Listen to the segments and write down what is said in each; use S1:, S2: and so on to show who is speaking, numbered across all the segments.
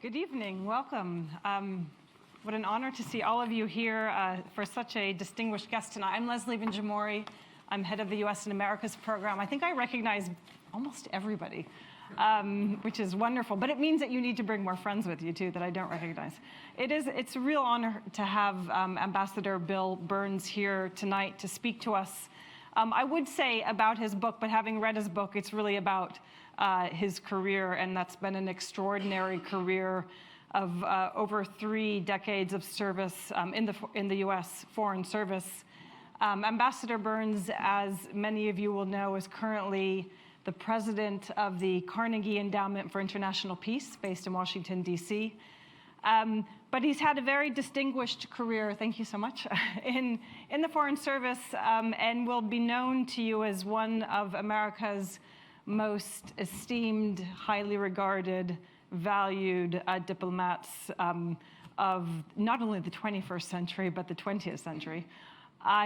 S1: Good evening, welcome. What an honor to see all of you here for such a distinguished guest tonight. I'm Leslie Benjamori. I'm head of the US and Americas program. I think I recognize almost everybody, which is wonderful, but it means that you need to bring more friends with you too that I don't recognize. It's a real honor to have Ambassador Bill Burns here tonight to speak to us. I would say about his book, but having read his book, it's really about his career, and that's been an extraordinary career of over 3 decades of service in the U.S. Foreign Service. Ambassador Burns, as many of you will know, is currently the president of the Carnegie Endowment for International Peace, based in Washington, D.C. But he's had a very distinguished career, thank you so much, in the Foreign Service, and will be known to you as one of America's most esteemed, highly regarded, valued diplomats of not only the 21st century, but the 20th century.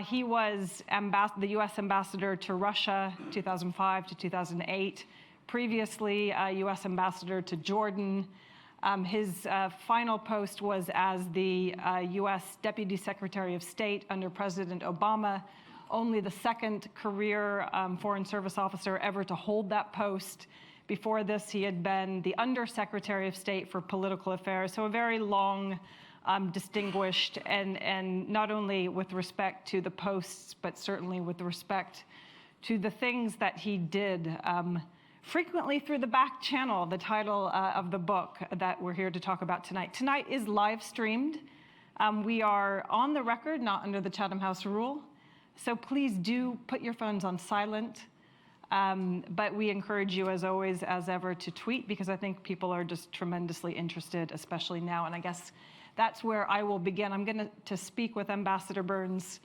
S1: He was the US ambassador to Russia, 2005 to 2008. Previously, US ambassador to Jordan. His final post was as the US Deputy Secretary of State under President Obama, only the second career Foreign Service officer ever to hold that post. Before this, he had been the Undersecretary of State for Political Affairs, so a very long, distinguished, and not only with respect to the posts, but certainly with respect to the things that he did, frequently through the back channel, the title of the book that we're here to talk about tonight. Tonight is live streamed. We are on the record, not under the Chatham House rule, so please do put your phones on silent. But we encourage you, as always, as ever, to tweet, because I think people are just tremendously interested, especially now. And I guess that's where I will begin. I'm going to speak with Ambassador Burns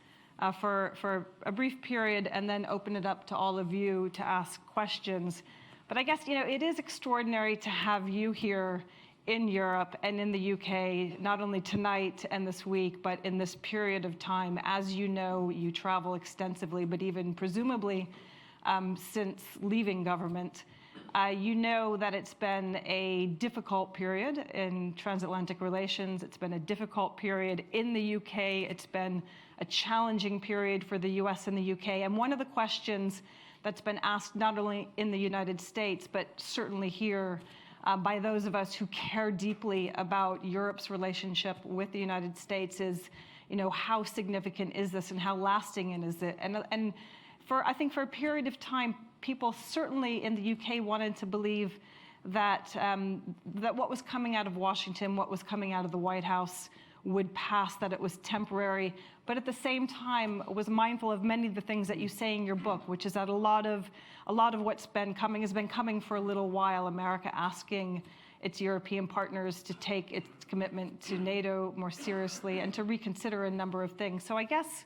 S1: for a brief period and then open it up to all of you to ask questions. But I guess, it is extraordinary to have you here in Europe and in the UK, not only tonight and this week, but in this period of time. As you know, you travel extensively, but even presumably since leaving government. You know that it's been a difficult period in transatlantic relations. It's been a difficult period in the UK. It's been a challenging period for the US and the UK. And one of the questions that's been asked not only in the United States, but certainly here by those of us who care deeply about Europe's relationship with the United States is, how significant is this and how lasting is it? And I think for a period of time, people certainly in the UK wanted to believe that, that what was coming out of Washington, what was coming out of the White House would pass, that it was temporary, but at the same time was mindful of many of the things that you say in your book, which is that a lot of what's been coming has been coming for a little while. America asking its European partners to take its commitment to NATO more seriously and to reconsider a number of things. So I guess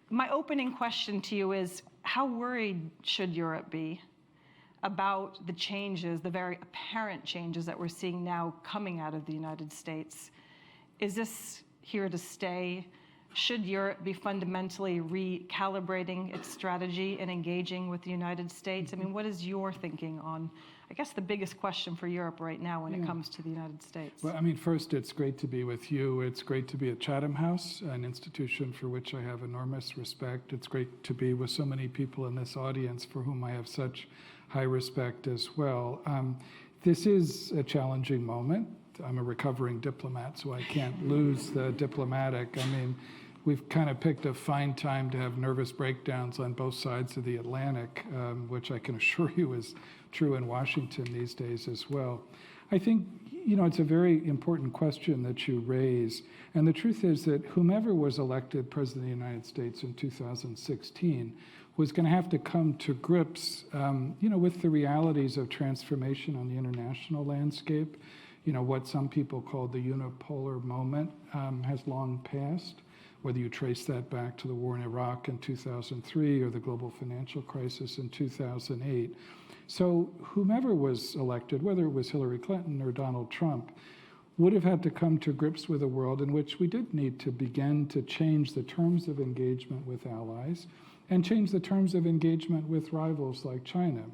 S1: my opening question to you is, how worried should Europe be about the changes, the very apparent changes that we're seeing now coming out of the United States? Is this here to stay? Should Europe be fundamentally recalibrating its strategy and engaging with the United States? I mean, what is your thinking on, I guess, the biggest question for Europe right now when it comes to the United States?
S2: Well, I mean, first, it's great to be with you. It's great to be at Chatham House, an institution for which I have enormous respect. It's great to be with so many people in this audience for whom I have such high respect as well. This is a challenging moment. I'm a recovering diplomat, so I can't lose the diplomatic. I mean, we've kind of picked a fine time to have nervous breakdowns on both sides of the Atlantic, which I can assure you is true in Washington these days as well. I think, it's a very important question that you raise. And the truth is that whomever was elected President of the United States in 2016 was going to have to come to grips, with the realities of transformation on the international landscape. What some people call the unipolar moment has long passed, whether you trace that back to the war in Iraq in 2003 or the global financial crisis in 2008. So whomever was elected, whether it was Hillary Clinton or Donald Trump, would have had to come to grips with a world in which we did need to begin to change the terms of engagement with allies and change the terms of engagement with rivals like China,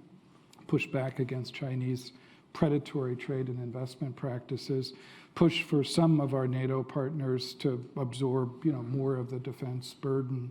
S2: push back against Chinese predatory trade and investment practices, push for some of our NATO partners to absorb, more of the defense burden.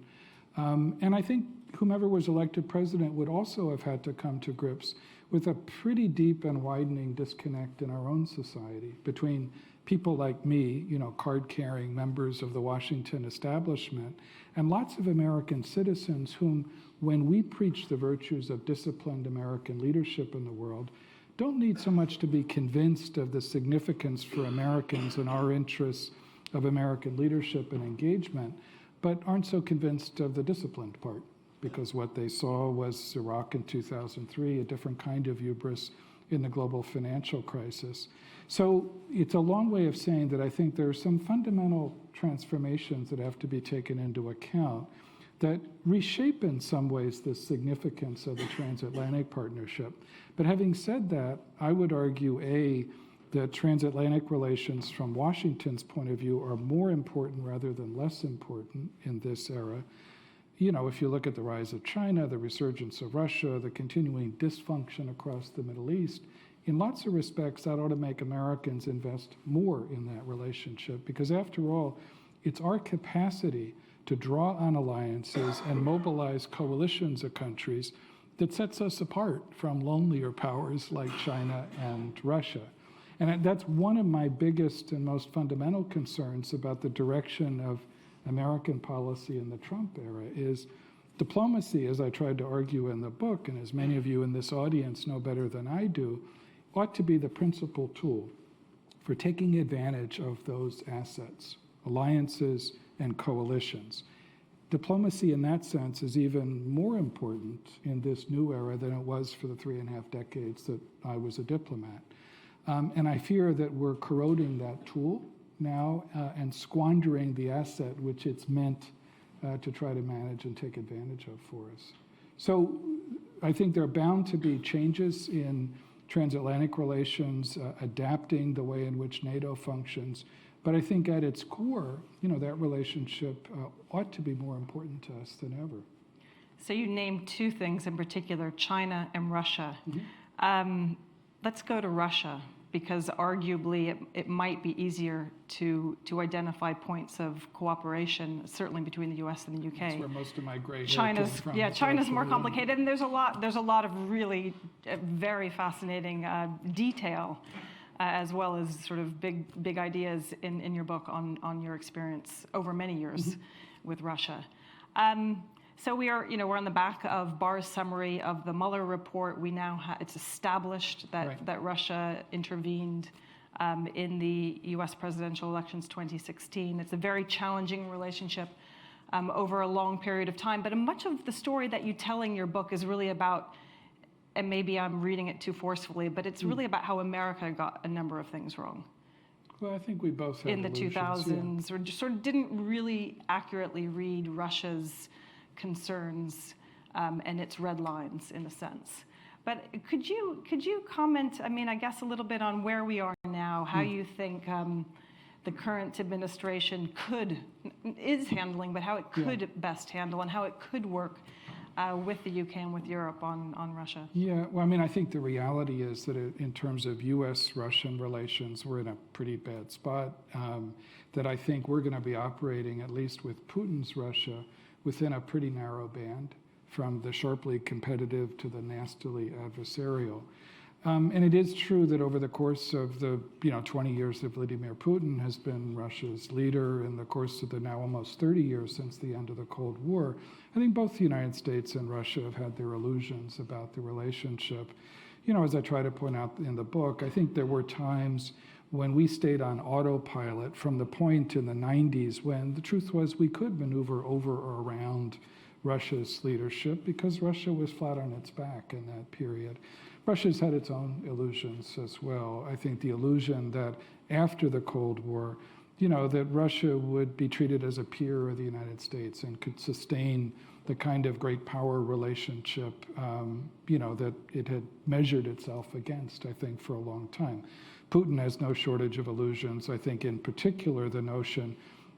S2: And I think whomever was elected president would also have had to come to grips with a pretty deep and widening disconnect in our own society between people like me, card-carrying members of the Washington establishment, and lots of American citizens whom, when we preach the virtues of disciplined American leadership in the world, don't need so much to be convinced of the significance for Americans and our interests of American leadership and engagement, but aren't so convinced of the disciplined part, because what they saw was Iraq in 2003, a different kind of hubris in the global financial crisis. So it's a long way of saying that I think there are some fundamental transformations that have to be taken into account that reshape in some ways the significance of the transatlantic partnership. But having said that, I would argue, that transatlantic relations from Washington's point of view are more important rather than less important in this era. If you look at the rise of China, the resurgence of Russia, the continuing dysfunction across the Middle East, in lots of respects, that ought to make Americans invest more in that relationship, because after all, it's our capacity to draw on alliances and mobilize coalitions of countries that sets us apart from lonelier powers like China and Russia. And that's one of my biggest and most fundamental concerns about the direction of American policy in the Trump era is diplomacy, as I tried to argue in the book, and as many of you in this audience know better than I do, ought to be the principal tool for taking advantage of those assets, alliances and coalitions. Diplomacy in that sense is even more important in this new era than it was for the 3.5 decades that I was a diplomat. And I fear that we're corroding that tool now and squandering the asset which it's meant to try to manage and take advantage of for us. So I think there are bound to be changes in transatlantic relations, adapting the way in which NATO functions. But I think at its core, that relationship ought to be more important to us than ever.
S1: So you named two things in particular, China and Russia.
S2: Mm-hmm.
S1: Let's go to Russia, because arguably it might be easier to identify points of cooperation, certainly between the U.S. and the U.K.
S2: That's where most of my gray hair came from.
S1: China's more complicated, and there's a lot of really very fascinating detail, as well as sort of big ideas in your book on your experience over many years with Russia. So we're on the back of Barr's summary of the Mueller report. We now it's established that Russia intervened in the U.S. presidential elections 2016. It's a very challenging relationship over a long period of time. But much of the story that you tell in your book is really about, and maybe I'm reading it too forcefully, but it's really about how America got a number of things wrong.
S2: Well, I think we both had
S1: in the
S2: illusions,
S1: 2000s, or just sort of didn't really accurately read Russia's concerns and its red lines, in a sense. But could you comment, I guess a little bit on where we are now, how you think the current administration is handling, but how it could best handle, and how it could work with the UK and with Europe on Russia?
S2: Yeah, well, I think the reality is that in terms of U.S.-Russian relations, we're in a pretty bad spot, that I think we're going to be operating, at least with Putin's Russia, within a pretty narrow band, from the sharply competitive to the nastily adversarial. And it is true that over the course of the 20 years that Vladimir Putin has been Russia's leader, in the course of the now almost 30 years since the end of the Cold War, I think both the United States and Russia have had their illusions about the relationship. As I try to point out in the book, I think there were times when we stayed on autopilot from the point in the 90s when the truth was we could maneuver over or around Russia's leadership because Russia was flat on its back in that period. Russia's had its own illusions as well. I think the illusion that after the Cold War, that Russia would be treated as a peer of the United States and could sustain the kind of great power relationship, that it had measured itself against, I think, for a long time. Putin has no shortage of illusions. I think in particular the notion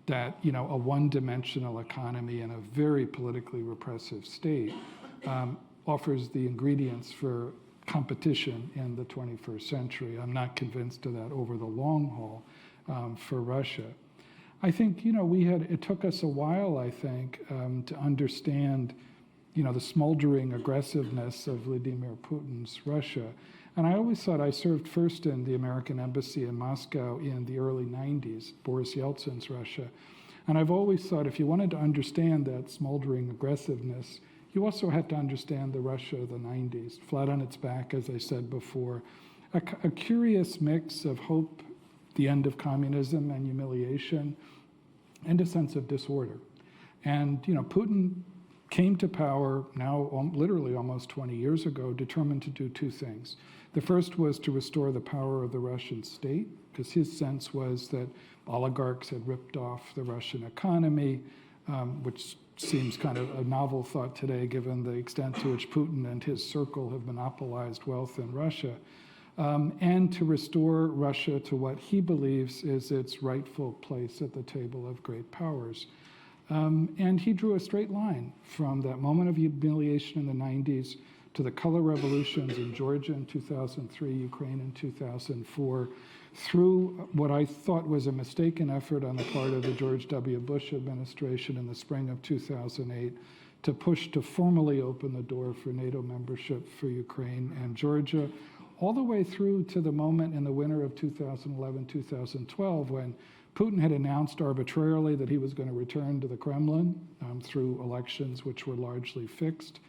S2: that, a one-dimensional economy in a very politically repressive state offers the ingredients for competition in the 21st century. I'm not convinced of that over the long haul for Russia. I think, it took us a while, I think, to understand, the smoldering aggressiveness of Vladimir Putin's Russia. And I always thought I served first in the American embassy in Moscow in the early 90s, Boris Yeltsin's Russia. And I've always thought if you wanted to understand that smoldering aggressiveness, you also had to understand the Russia of the 90s, flat on its back, as I said before, a curious mix of hope, the end of communism and humiliation, and a sense of disorder. And, Putin came to power now literally almost 20 years ago, determined to do two things. The first was to restore the power of the Russian state, because his sense was that oligarchs had ripped off the Russian economy, which seems kind of a novel thought today, given the extent to which Putin and his circle have monopolized wealth in Russia, and to restore Russia to what he believes is its rightful place at the table of great powers. And he drew a straight line from that moment of humiliation in the 90s to the color revolutions in Georgia in 2003, Ukraine in 2004, through what I thought was a mistaken effort on the part of the George W. Bush administration in the spring of 2008 to push to formally open the door for NATO membership for Ukraine and Georgia, all the way through to the moment in the winter of 2011-2012 when Putin had announced arbitrarily that he was going to return to the Kremlin through elections which were largely fixed,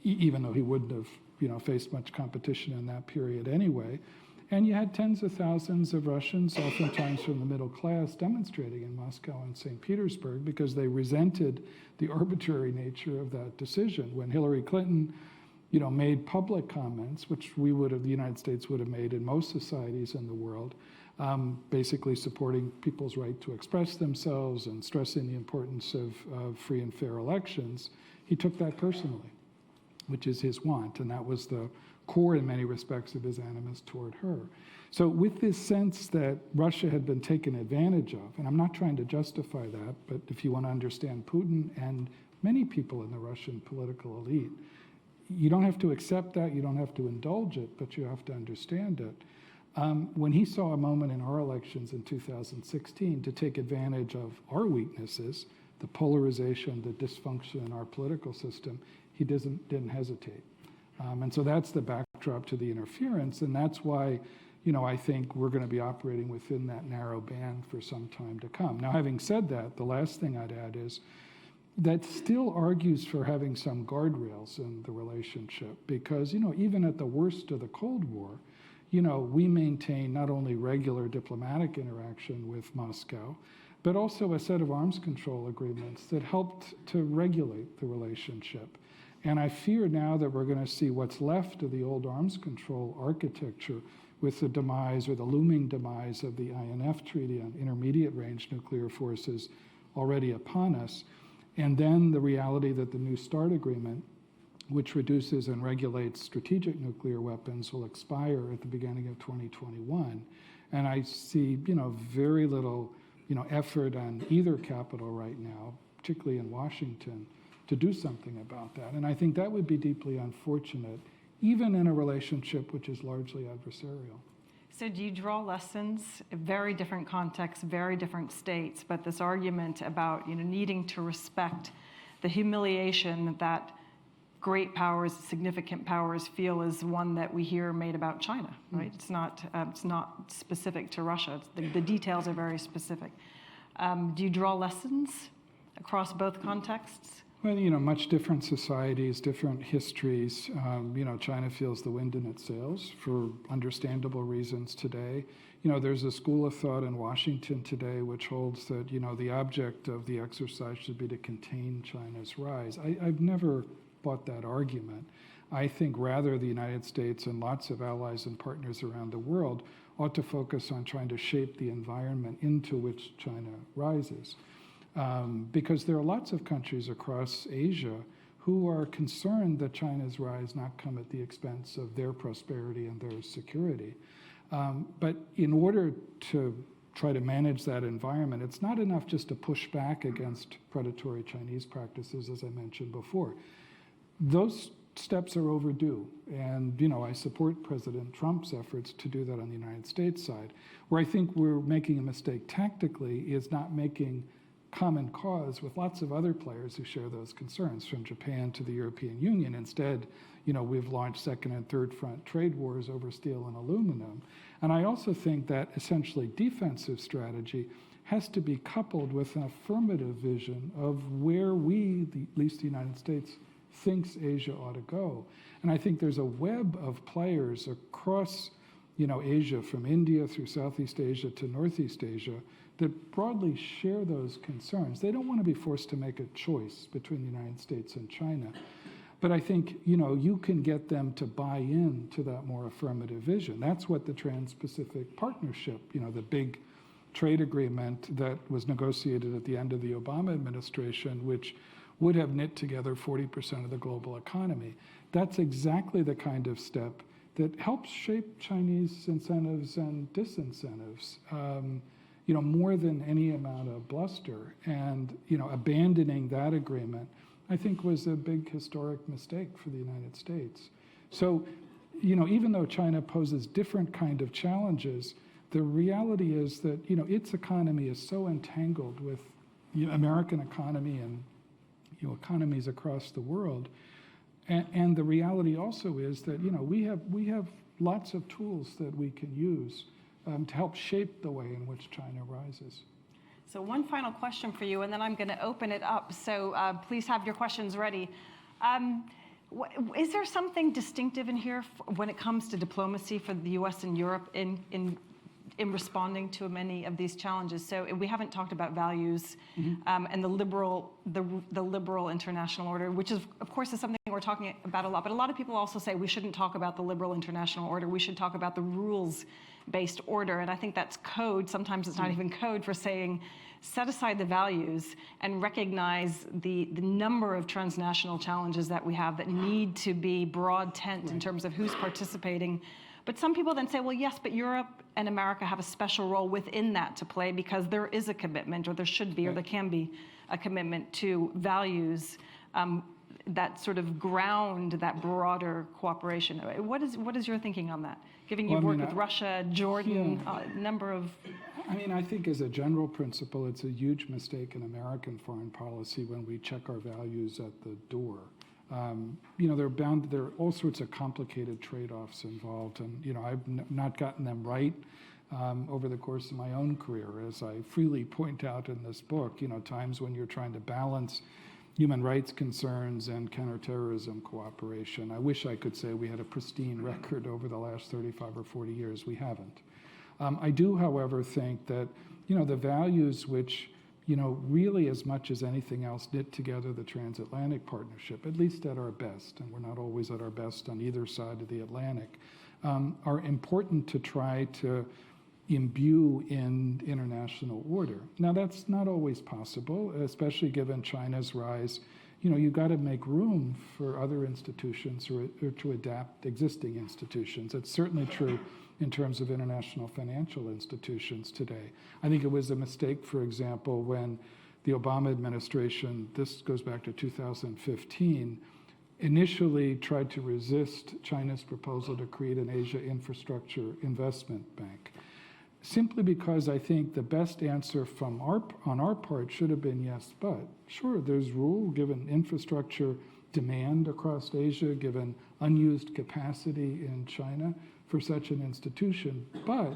S2: even though he wouldn't have faced much competition in that period anyway. And you had tens of thousands of Russians, oftentimes from the middle class, demonstrating in Moscow and St. Petersburg because they resented the arbitrary nature of that decision. When Hillary Clinton made public comments, which the United States would have made in most societies in the world, basically supporting people's right to express themselves and stressing the importance of free and fair elections, he took that personally, which is his want, and that was the core in many respects of his animus toward her. So with this sense that Russia had been taken advantage of, and I'm not trying to justify that, but if you want to understand Putin and many people in the Russian political elite, you don't have to accept that, you don't have to indulge it, but you have to understand it. When he saw a moment in our elections in 2016 to take advantage of our weaknesses, the polarization, the dysfunction in our political system, he didn't hesitate. And so that's the backdrop to the interference, and that's why I think we're going to be operating within that narrow band for some time to come. Now, having said that, the last thing I'd add is that still argues for having some guardrails in the relationship because, even at the worst of the Cold War, we maintain not only regular diplomatic interaction with Moscow, but also a set of arms control agreements that helped to regulate the relationship. And I fear now that we're going to see what's left of the old arms control architecture with the demise or the looming demise of the INF Treaty on intermediate range nuclear forces already upon us. And then the reality that the New START agreement, which reduces and regulates strategic nuclear weapons, will expire at the beginning of 2021. And I see, very little, effort on either capital right now, particularly in Washington, to do something about that. And I think that would be deeply unfortunate, even in a relationship which is largely adversarial.
S1: So do you draw lessons, very different contexts, very different states, but this argument about needing to respect the humiliation that great powers, significant powers feel is one that we hear made about China, right? It's not specific to Russia. The details are very specific. Do you draw lessons across both contexts?
S2: Well, much different societies, different histories. China feels the wind in its sails for understandable reasons today. There's a school of thought in Washington today which holds that, the object of the exercise should be to contain China's rise. I've never bought that argument. I think rather the United States and lots of allies and partners around the world ought to focus on trying to shape the environment into which China rises. Because there are lots of countries across Asia who are concerned that China's rise not come at the expense of their prosperity and their security. But in order to try to manage that environment, it's not enough just to push back against predatory Chinese practices, as I mentioned before. Those steps are overdue. And, you know, I support President Trump's efforts to do that on the United States side. Where I think we're making a mistake tactically is not making common cause with lots of other players who share those concerns, from Japan to the European Union. Instead, you know, we've launched second and third front trade wars over steel and aluminum. And I also think that essentially defensive strategy has to be coupled with an affirmative vision of where we, at least the United States, thinks Asia ought to go. And I think there's a web of players across, you know, Asia, from India through Southeast Asia to Northeast Asia, that broadly share those concerns. They don't want to be forced to make a choice between the United States and China. But I think, you know, you can get them to buy in to that more affirmative vision. That's what the Trans-Pacific Partnership, you know, the big trade agreement that was negotiated at the end of the Obama administration, which would have knit together 40% of the global economy. That's exactly the kind of step that helps shape Chinese incentives and disincentives, you know, more than any amount of bluster. And, you know, abandoning that agreement, I think, was a big historic mistake for the United States. So, you know, even though China poses different kind of challenges, the reality is that, you know, its economy is so entangled with the American economy and, you know, economies across the world. And the reality also is that, you know, we have lots of tools that we can use to help shape the way in which China rises.
S1: So one final question for you, and then I'm going to open it up. So please have your questions ready. Is there something distinctive in here when it comes to diplomacy for the U.S. and Europe in responding to many of these challenges? So we haven't talked about values and the liberal international order, which is, of course, is something we're talking about a lot. But a lot of people also say we shouldn't talk about the liberal international order. We should talk about the rules-based order. And I think that's code. Sometimes it's not even code for saying set aside the values and recognize the number of transnational challenges that we have that need to be broad tent in terms of who's participating. But some people then say, well, yes, but Europe and America have a special role within that to play because there is a commitment, or there should be, or there can be a commitment to values that sort of ground that broader cooperation. What is your thinking on that? Given you've worked with Russia, Jordan, number of...
S2: I mean, I think as a general principle, it's a huge mistake in American foreign policy when we check our values at the door. You know, there are all sorts of complicated trade-offs involved, and, you know, I've not gotten them right over the course of my own career, as I freely point out in this book. You know, times when you're trying to balance human rights concerns and counterterrorism cooperation. I wish I could say we had a pristine record over the last 35 or 40 years. We haven't. I do, however, think that, you know, the values which, you know, really as much as anything else knit together the Transatlantic Partnership, at least at our best, and we're not always at our best on either side of the Atlantic, are important to try to imbue in international order. Now, that's not always possible, especially given China's rise. You know, you've got to make room for other institutions or to adapt existing institutions. It's certainly true in terms of international financial institutions today. I think it was a mistake, for example, when the Obama administration, this goes back to 2015, initially tried to resist China's proposal to create an Asia Infrastructure Investment Bank. Simply because I think the best answer on our part should have been yes, but. Sure, there's rule given infrastructure demand across Asia, given unused capacity in China for such an institution, but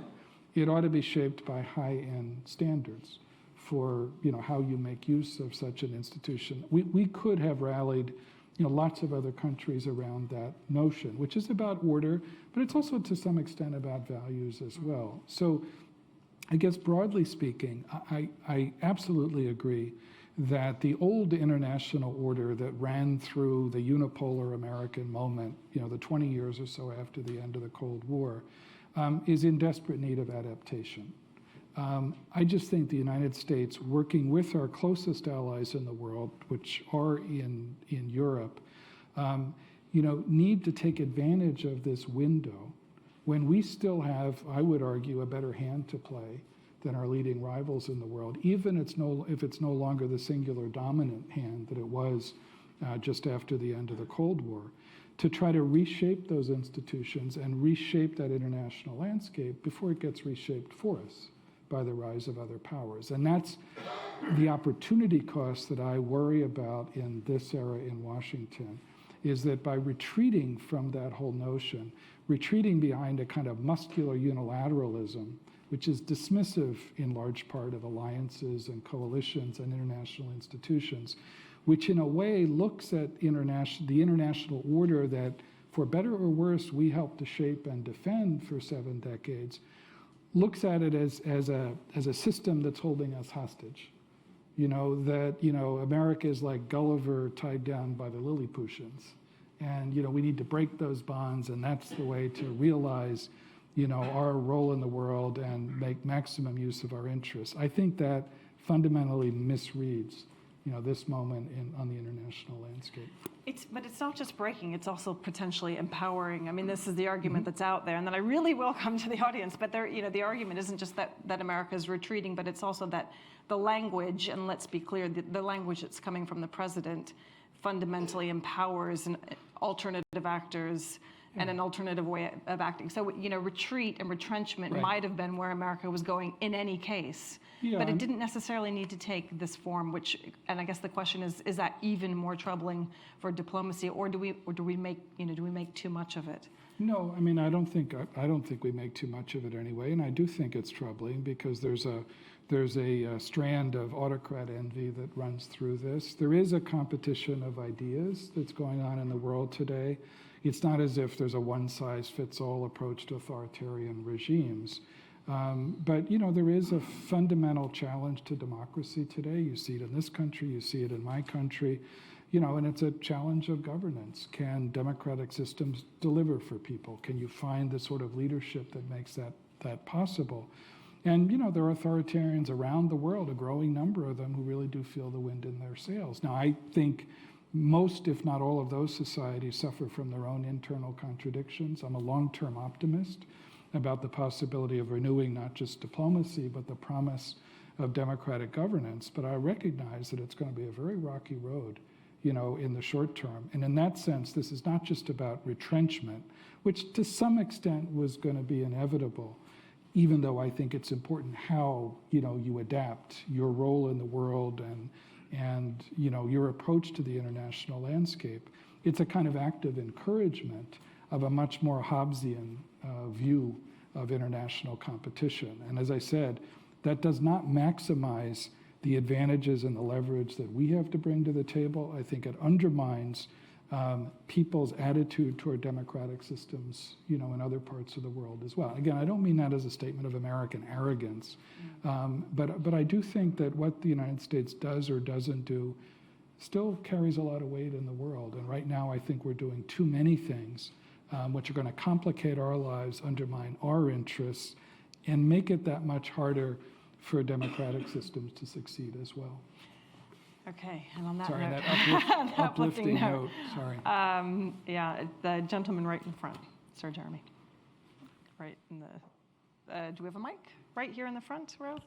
S2: it ought to be shaped by high-end standards for, you know, how you make use of such an institution. We could have rallied, you know, lots of other countries around that notion, which is about order, but it's also to some extent about values as well. So I guess broadly speaking, I absolutely agree that the old international order that ran through the unipolar American moment, you know, the 20 years or so after the end of the Cold War, is in desperate need of adaptation. I just think the United States, working with our closest allies in the world, which are in Europe, you know, need to take advantage of this window when we still have, I would argue, a better hand to play than our leading rivals in the world, even if it's no longer the singular dominant hand that it was just after the end of the Cold War, to try to reshape those institutions and reshape that international landscape before it gets reshaped for us by the rise of other powers. And that's the opportunity cost that I worry about in this era in Washington, is that by retreating from that whole notion, retreating behind a kind of muscular unilateralism, which is dismissive in large part of alliances and coalitions and international institutions, which in a way looks at the international order that, for better or worse, we helped to shape and defend for 7 decades, looks at it as a system that's holding us hostage. America is like Gulliver tied down by the Lilliputians. And, we need to break those bonds, and that's the way to realize, our role in the world and make maximum use of our interests. I think that fundamentally misreads, this moment on the international landscape.
S1: But it's not just breaking, it's also potentially empowering. I mean, this is the argument that's out there, and then I really will come to the audience, but the argument isn't just that America is retreating, but it's also that the language, and let's be clear, the language that's coming from the president fundamentally empowers alternative actors and an alternative way of acting. So, retreat and retrenchment might have been where America was going in any case, but it didn't necessarily need to take this form, and I guess the question is that even more troubling for diplomacy, or do we make too much of it?
S2: No, I mean, I don't think we make too much of it anyway, and I do think it's troubling because there's a strand of autocrat envy that runs through this. There is a competition of ideas that's going on in the world today. It's not as if there's a one-size-fits-all approach to authoritarian regimes. But, there is a fundamental challenge to democracy today. You see it in this country, you see it in my country, and it's a challenge of governance. Can democratic systems deliver for people? Can you find the sort of leadership that makes that possible? And, there are authoritarians around the world, a growing number of them, who really do feel the wind in their sails. Now, I think most, if not all, of those societies suffer from their own internal contradictions. I'm a long-term optimist about the possibility of renewing not just diplomacy, but the promise of democratic governance. But I recognize that it's going to be a very rocky road, in the short term. And in that sense, this is not just about retrenchment, which to some extent was going to be inevitable, even though I think it's important how, you adapt your role in the world and your approach to the international landscape. It's a kind of active encouragement of a much more Hobbesian view of international competition. And as I said, that does not maximize the advantages and the leverage that we have to bring to the table. I think it undermines people's attitude toward democratic systems, in other parts of the world as well. Again, I don't mean that as a statement of American arrogance, but I do think that what the United States does or doesn't do still carries a lot of weight in the world. And right now, I think we're doing too many things which are going to complicate our lives, undermine our interests, and make it that much harder for democratic systems to succeed as well.
S1: Okay, and on that
S2: note,
S1: that
S2: uplifting note. Sorry.
S1: The gentleman right in front, Sir Jeremy. Right in the. Do we have a mic right here in the front row?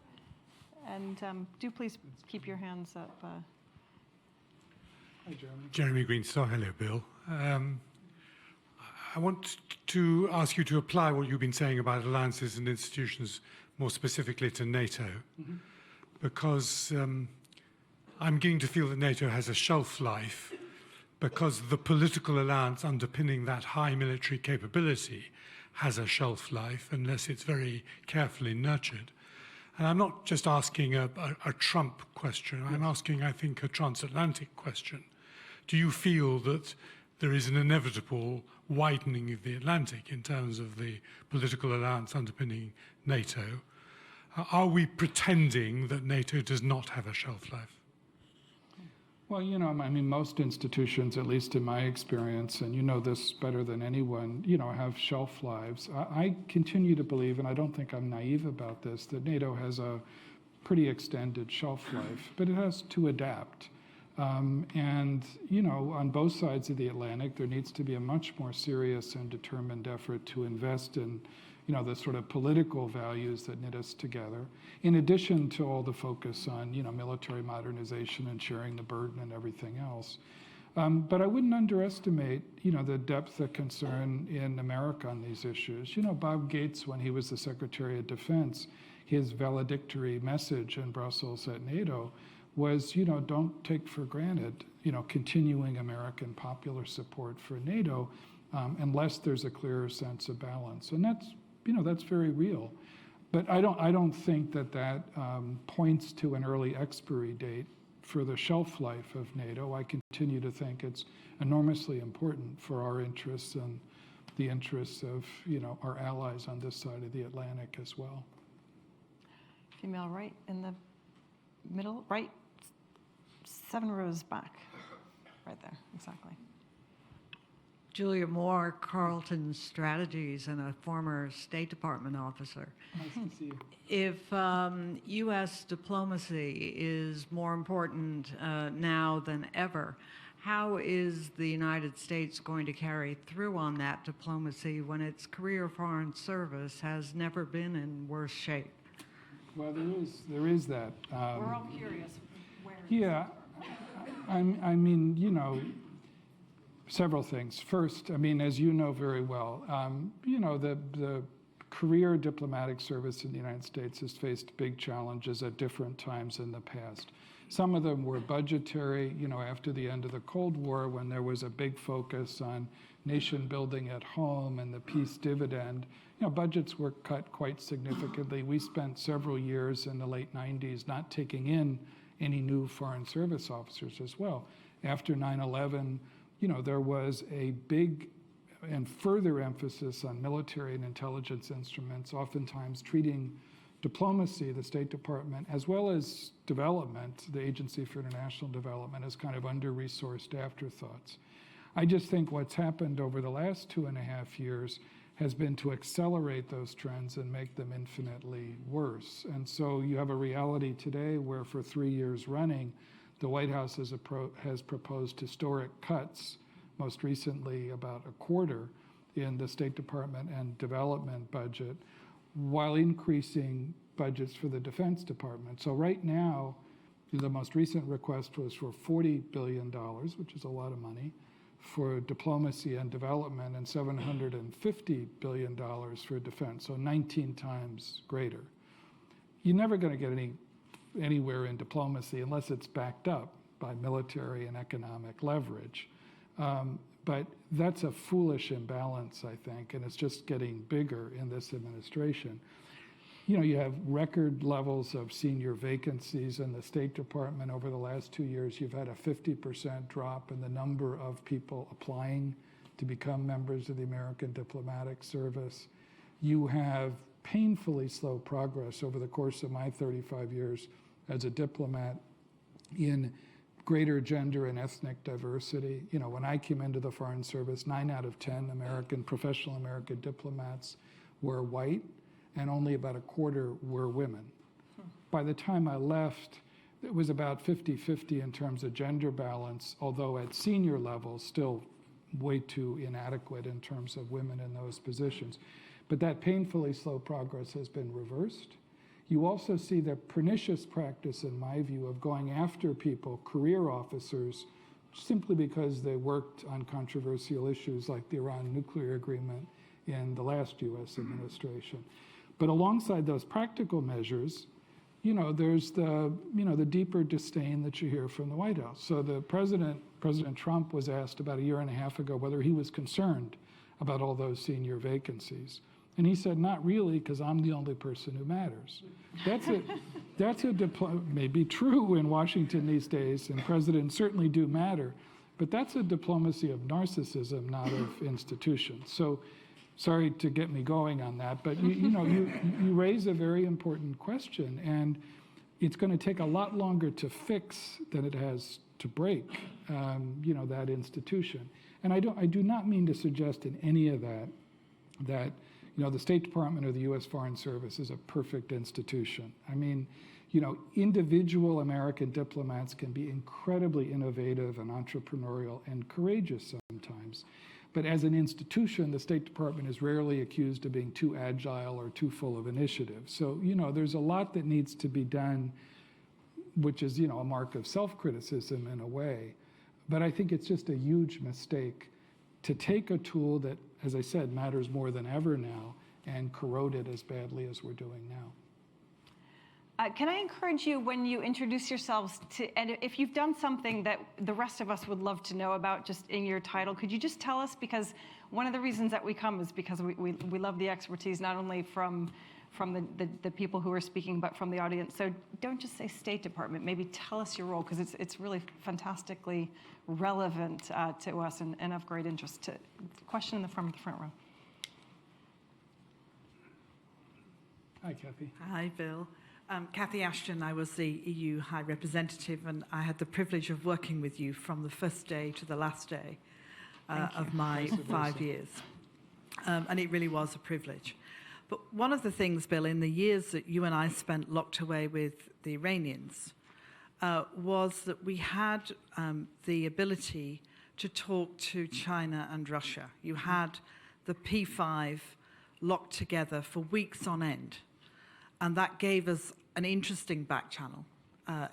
S1: And do please keep your hands up.
S2: Hi, Jeremy.
S3: Jeremy Greenstock. Hello, Bill. I want to ask you to apply what you've been saying about alliances and institutions more specifically to NATO, because I'm beginning to feel that NATO has a shelf life because the political alliance underpinning that high military capability has a shelf life unless it's very carefully nurtured. And I'm not just asking a Trump question, I'm asking, I think, a transatlantic question. Do you feel that there is an inevitable widening of the Atlantic in terms of the political alliance underpinning NATO? Are we pretending that NATO does not have a shelf life?
S2: Well, most institutions, at least in my experience, and you know this better than anyone, have shelf lives. I continue to believe, and I don't think I'm naive about this, that NATO has a pretty extended shelf life, but it has to adapt. On both sides of the Atlantic, there needs to be a much more serious and determined effort to invest in the sort of political values that knit us together, in addition to all the focus on, military modernization and sharing the burden and everything else. But I wouldn't underestimate, the depth of concern in America on these issues. Bob Gates, when he was the Secretary of Defense, his valedictory message in Brussels at NATO was, don't take for granted, continuing American popular support for NATO unless there's a clearer sense of balance. And that's very real. But I don't think that points to an early expiry date for the shelf life of NATO. I continue to think it's enormously important for our interests and the interests of, our allies on this side of the Atlantic as well.
S1: Female right in the middle, right, 7 rows back. Right there, exactly.
S4: Julia Moore, Carlton Strategies, and a former State Department officer.
S2: Nice to see you.
S4: If U.S. diplomacy is more important now than ever, how is the United States going to carry through on that diplomacy when its career foreign service has never been in worse shape?
S2: Well, there is that.
S1: We're all curious. Where?
S2: Yeah, I mean, several things. First, as you know very well, the career diplomatic service in the United States has faced big challenges at different times in the past. Some of them were budgetary, after the end of the Cold War, when there was a big focus on nation building at home and the peace dividend. Budgets were cut quite significantly. We spent several years in the late 90s not taking in any new foreign service officers as well. After 9/11, there was a big and further emphasis on military and intelligence instruments, oftentimes treating diplomacy, the State Department, as well as development, the Agency for International Development, as kind of under-resourced afterthoughts. I just think what's happened over the last 2.5 years has been to accelerate those trends and make them infinitely worse. And so you have a reality today where for 3 years running, the White House has proposed historic cuts, most recently about a quarter in the State Department and development budget, while increasing budgets for the Defense Department. So right now, the most recent request was for $40 billion, which is a lot of money, for diplomacy and development, and $750 billion for defense, so 19 times greater. You're never going to get anywhere in diplomacy unless it's backed up by military and economic leverage. But that's a foolish imbalance, I think, and it's just getting bigger in this administration. You have record levels of senior vacancies in the State Department. Over the last 2 years, you've had a 50% drop in the number of people applying to become members of the American Diplomatic Service. You have painfully slow progress over the course of my 35 years as a diplomat in greater gender and ethnic diversity. When I came into the Foreign Service, 9 out of 10 professional American diplomats were white, and only about a quarter were women. By the time I left, it was about 50-50 in terms of gender balance, although at senior levels, still way too inadequate in terms of women in those positions. But that painfully slow progress has been reversed. You also see the pernicious practice, in my view, of going after people, career officers, simply because they worked on controversial issues like the Iran nuclear agreement in the last U.S. administration. But alongside those practical measures, there's the deeper disdain that you hear from the White House. So President Trump was asked about 1.5 years ago whether he was concerned about all those senior vacancies. And he said, not really, because I'm the only person who matters. Maybe true in Washington these days, and presidents certainly do matter, but that's a diplomacy of narcissism, not of institutions. So, sorry to get me going on that, but you raise a very important question, and it's going to take a lot longer to fix than it has to break, that institution. And I do not mean to suggest in any of that the State Department or the U.S. Foreign Service is a perfect institution. Individual American diplomats can be incredibly innovative and entrepreneurial and courageous sometimes. But as an institution, the State Department is rarely accused of being too agile or too full of initiative. So, there's a lot that needs to be done, which is, a mark of self-criticism in a way. But I think it's just a huge mistake to take a tool that, as I said, matters more than ever now and corrode it as badly as we're doing now.
S1: Can I encourage you, when you introduce yourselves, and if you've done something that the rest of us would love to know about just in your title, could you just tell us? Because one of the reasons that we come is because we love the expertise, not only from the people who are speaking, but from the audience. So don't just say State Department. Maybe tell us your role, because it's really fantastically relevant to us and of great interest. Question in the front row.
S2: Hi, Kathy.
S5: Hi, Bill. Cathy Ashton, I was the EU High Representative, and I had the privilege of working with you from the first day to the last day of my 5 years. And it really was a privilege. But one of the things, Bill, in the years that you and I spent locked away with the Iranians, was that we had the ability to talk to China and Russia. You had the P5 locked together for weeks on end. And that gave us an interesting back channel,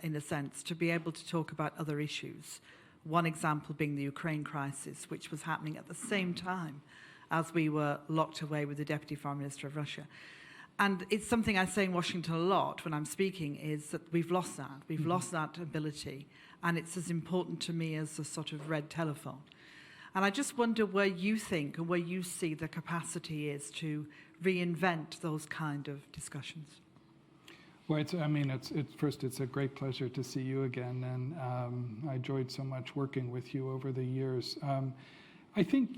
S5: in a sense, to be able to talk about other issues. One example being the Ukraine crisis, which was happening at the same time as we were locked away with the Deputy Foreign Minister of Russia. And it's something I say in Washington a lot when I'm speaking, is that we've lost that. We've lost that ability. And it's as important to me as a sort of red telephone. And I just wonder where you think and where you see the capacity is to reinvent those kind of discussions.
S2: Well, first, it's a great pleasure to see you again, and I enjoyed so much working with you over the years. I think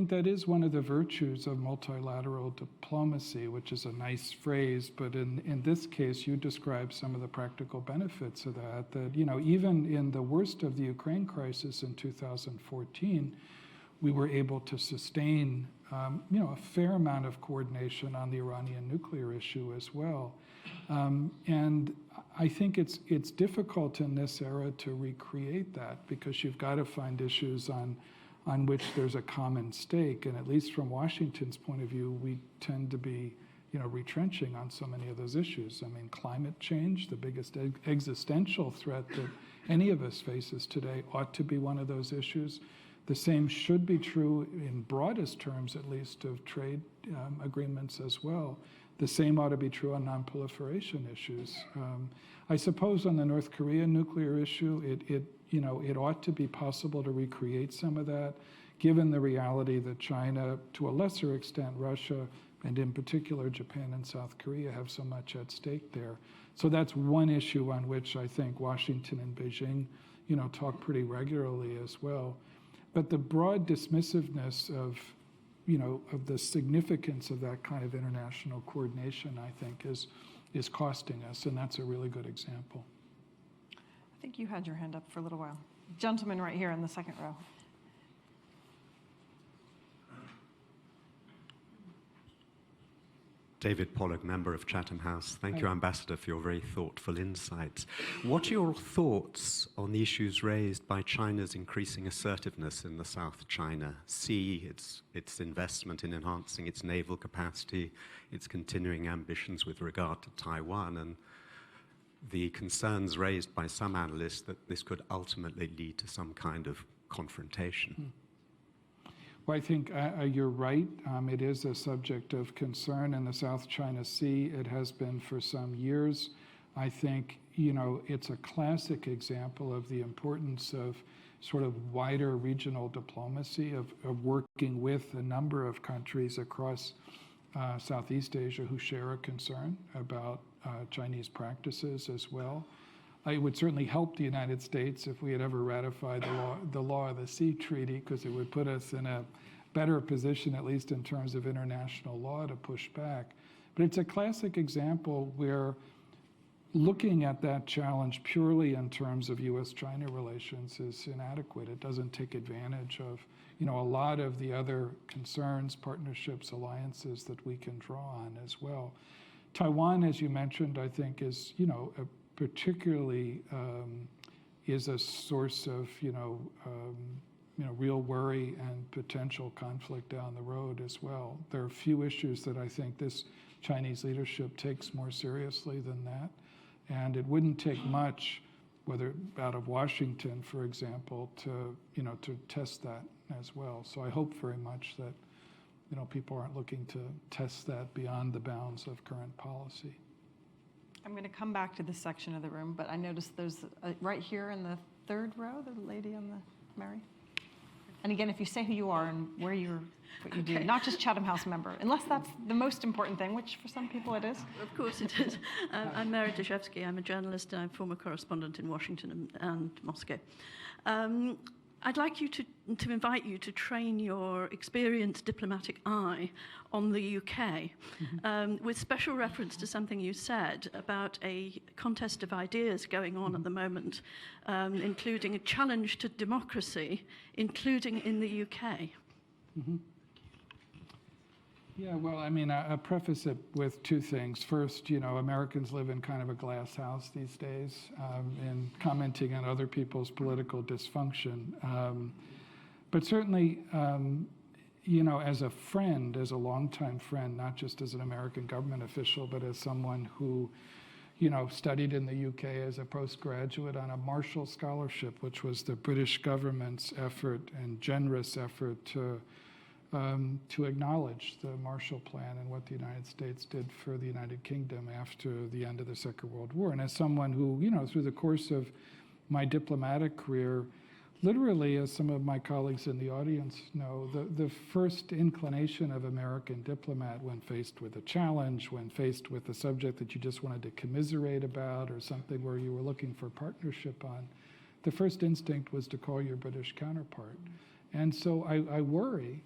S2: that is one of the virtues of multilateral diplomacy, which is a nice phrase, but in this case, you describe some of the practical benefits of that. That, even in the worst of the Ukraine crisis in 2014, we were able to sustain, a fair amount of coordination on the Iranian nuclear issue as well. And I think it's difficult in this era to recreate that, because you've got to find issues on which there's a common stake. And at least from Washington's point of view, we tend to be, retrenching on so many of those issues. I mean, climate change, the biggest existential threat that any of us faces today, ought to be one of those issues. The same should be true, in broadest terms at least, of trade agreements as well. The same ought to be true on non-proliferation issues. I suppose on the North Korea nuclear issue, it ought to be possible to recreate some of that, given the reality that China, to a lesser extent Russia, and in particular Japan and South Korea, have so much at stake there. So that's one issue on which I think Washington and Beijing, talk pretty regularly as well. But the broad dismissiveness of the significance of that kind of international coordination, I think, is costing us, and that's a really good example.
S1: I think you had your hand up for a little while. Gentleman right here in the second row.
S6: David Pollock, member of Chatham House. Thank you, Ambassador, for your very thoughtful insights. What are your thoughts on the issues raised by China's increasing assertiveness in the South China Sea, its investment in enhancing its naval capacity, its continuing ambitions with regard to Taiwan, and the concerns raised by some analysts that this could ultimately lead to some kind of confrontation?
S2: Well, I think you're right. It is a subject of concern in the South China Sea. It has been for some years. I think, it's a classic example of the importance of sort of wider regional diplomacy, of working with a number of countries across Southeast Asia who share a concern about Chinese practices as well. It would certainly help the United States if we had ever ratified the Law of the Sea Treaty, because it would put us in a better position, at least in terms of international law, to push back. But it's a classic example where looking at that challenge purely in terms of U.S.-China relations is inadequate. It doesn't take advantage of, a lot of the other concerns, partnerships, alliances that we can draw on as well. Taiwan, as you mentioned, I think is, particularly is a source of, real worry and potential conflict down the road as well. There are few issues that I think this Chinese leadership takes more seriously than that. And it wouldn't take much whether out of Washington, for example, to test that as well. So I hope very much that people aren't looking to test that beyond the bounds of current policy.
S1: I'm going to come back to this section of the room, but I noticed there's right here in the third row, the lady on the Mary. And again, if you say who you are and what you do, not just Chatham House member, unless that's the most important thing, which for some people it is.
S7: Of course it is. I'm Mary Dashevsky. I'm a journalist. I'm a former correspondent in Washington and Moscow. I'd like you to invite you to train your experienced diplomatic eye on the UK, with special reference to something you said about a contest of ideas going on at the moment, including a challenge to democracy, including in the UK.
S2: Yeah, well, I mean, I'll preface it with two things. First, Americans live in kind of a glass house these days, and commenting on other people's political dysfunction. But certainly, as a friend, as a longtime friend, not just as an American government official, but as someone who, studied in the UK as a postgraduate on a Marshall Scholarship, which was the British government's effort and generous effort to acknowledge the Marshall Plan and what the United States did for the United Kingdom after the end of the Second World War. And as someone who, through the course of my diplomatic career, literally, as some of my colleagues in the audience know, the first inclination of American diplomat when faced with a challenge, when faced with a subject that you just wanted to commiserate about or something where you were looking for partnership on, the first instinct was to call your British counterpart. And so I worry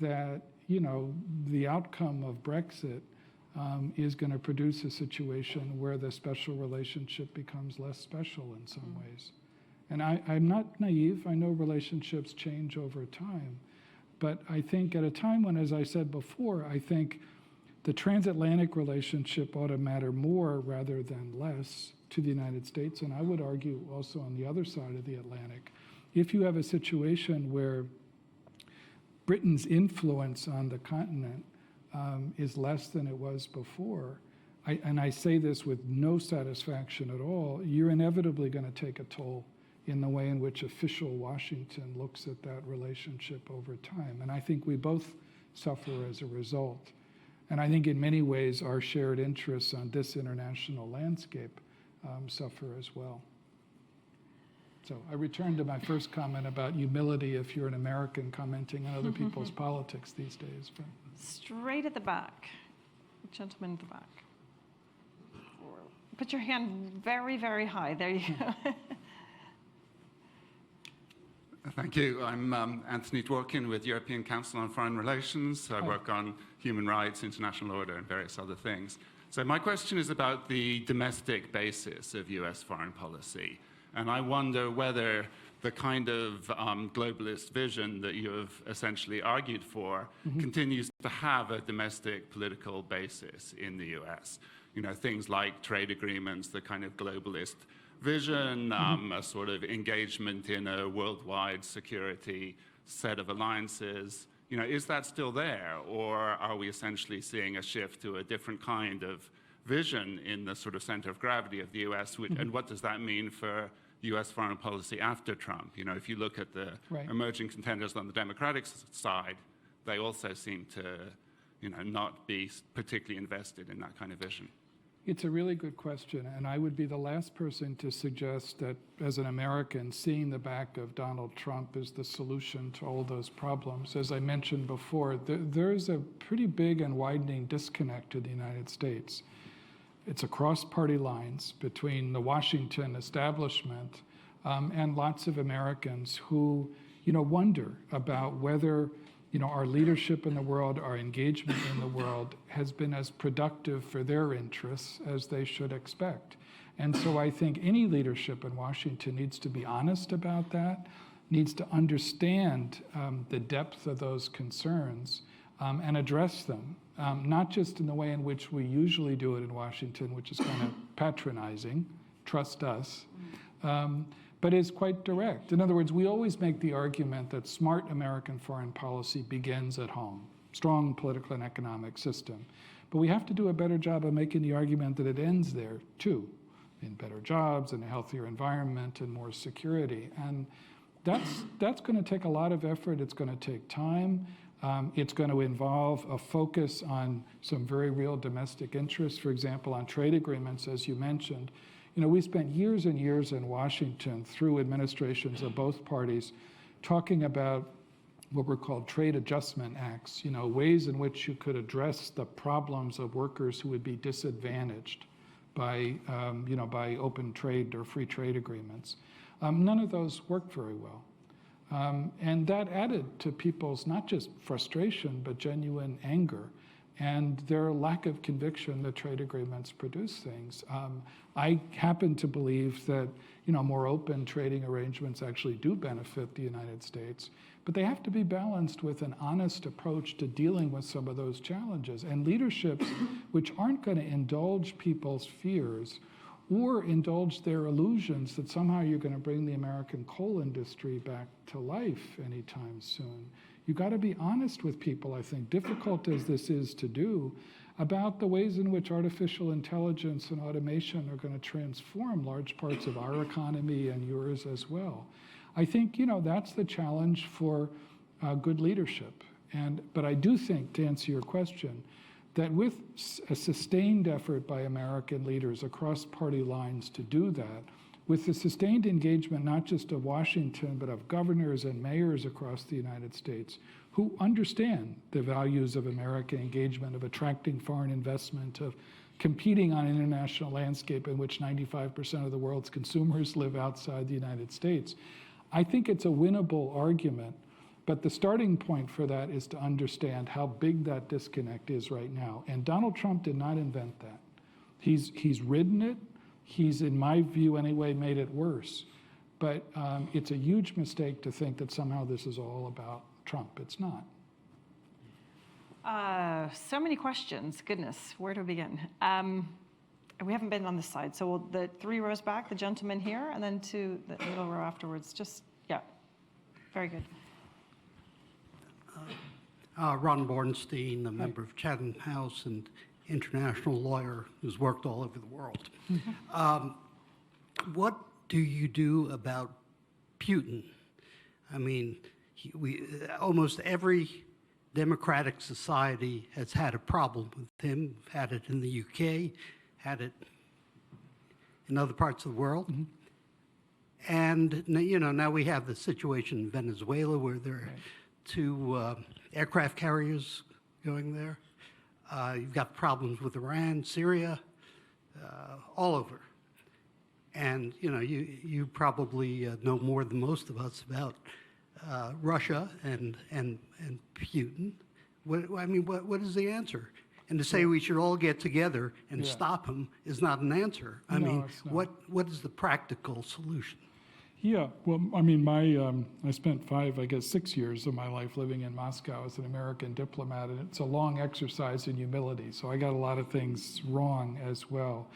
S2: that, the outcome of Brexit is going to produce a situation where the special relationship becomes less special in some ways. And I'm not naive. I know relationships change over time. But I think at a time when, as I said before, I think the transatlantic relationship ought to matter more rather than less to the United States. And I would argue also on the other side of the Atlantic, if you have a situation where Britain's influence on the continent is less than it was before, and I say this with no satisfaction at all, you're inevitably going to take a toll in the way in which official Washington looks at that relationship over time. And I think we both suffer as a result. And I think in many ways our shared interests on this international landscape suffer as well. So I return to my first comment about humility if you're an American commenting on other people's politics these days. But.
S1: Straight at the back. Gentleman at the back. Put your hand very, very high. There you go.
S8: Thank you. I'm Anthony Dworkin with European Council on Foreign Relations. I work on human rights, international order, and various other things. So my question is about the domestic basis of US foreign policy. And I wonder whether the kind of globalist vision that you have essentially argued for continues to have a domestic political basis in the US. Things like trade agreements, the kind of globalist vision, a sort of engagement in a worldwide security set of alliances. Is that still there? Or are we essentially seeing a shift to a different kind of vision in the sort of center of gravity of the US? And what does that mean for US foreign policy after Trump? If you look at the emerging contenders on the Democratic side, they also seem to, not be particularly invested in that kind of vision.
S2: It's a really good question, and I would be the last person to suggest that, as an American, seeing the back of Donald Trump is the solution to all those problems. As I mentioned before, there's a pretty big and widening disconnect in the United States. It's across party lines between the Washington establishment and lots of Americans who, wonder about whether our leadership in the world, our engagement in the world has been as productive for their interests as they should expect. And so I think any leadership in Washington needs to be honest about that, needs to understand the depth of those concerns and address them, not just in the way in which we usually do it in Washington, which is kind of patronizing, trust us, but is quite direct. In other words, we always make the argument that smart American foreign policy begins at home, strong political and economic system. But we have to do a better job of making the argument that it ends there, too. in better jobs and a healthier environment and more security. And that's going to take a lot of effort. It's going to take time. It's going to involve a focus on some very real domestic interests, for example, on trade agreements, as you mentioned. You know, we spent years and years in Washington through administrations of both parties talking about what were called trade adjustment acts, you know, ways in which you could address the problems of workers who would be disadvantaged by, by open trade or free trade agreements. None of those worked very well. And that added to people's not just frustration, but genuine anger and their lack of conviction that trade agreements produce things. I happen to believe that, you know, more open trading arrangements actually do benefit the United States, but they have to be balanced with an honest approach to dealing with some of those challenges. And leaderships which aren't going to indulge people's fears or indulge their illusions that somehow you're going to bring the American coal industry back to life anytime soon. You've got to be honest with people, I think, difficult as this is to do, about the ways in which artificial intelligence and automation are going to transform large parts of our economy and yours as well. I think, you know, that's the challenge for good leadership. But I do think, to answer your question, that with a sustained effort by American leaders across party lines to do that, with the sustained engagement not just of Washington, but of governors and mayors across the United States who understand the values of American engagement, of attracting foreign investment, of competing on an international landscape in which 95% of the world's consumers live outside the United States. I think it's a winnable argument, but the starting point for that is to understand how big that disconnect is right now. And Donald Trump did not invent that. He's ridden it. He's, in my view anyway, made it worse. But it's a huge mistake to think that somehow this is all about Trump. It's not.
S1: So many questions. Goodness, where to begin? We haven't been on this side. So the 3 rows back, the gentleman here, and then to the middle row afterwards. Just, yeah. Very good.
S9: Ron Bornstein, a member of Chatham House and international lawyer who's worked all over the world. What do you do about Putin? I mean, almost every democratic society has had a problem with him, had it in the UK, had it in other parts of the world. And, you know, now we have the situation in Venezuela where there are 2 aircraft carriers going there. You've got problems with Iran, Syria, all over. And, you know, you probably know more than most of us about Russia and Putin. What is the answer? And to say we should all get together and stop him is not an answer. I mean, what is the practical solution?
S2: Yeah, well, I mean, I spent 6 years of my life living in Moscow as an American diplomat, and it's a long exercise in humility, so I got a lot of things wrong as well.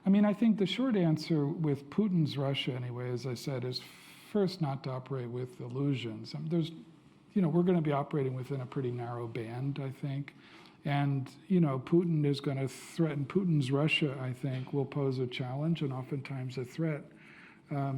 S2: I mean, I think the short answer with Putin's Russia, anyway, as I said, is first not to operate with illusions. We're going to be operating within a pretty narrow band, I think. And, you know, Putin is going to threaten, Putin's Russia, I think, will pose a challenge and oftentimes a threat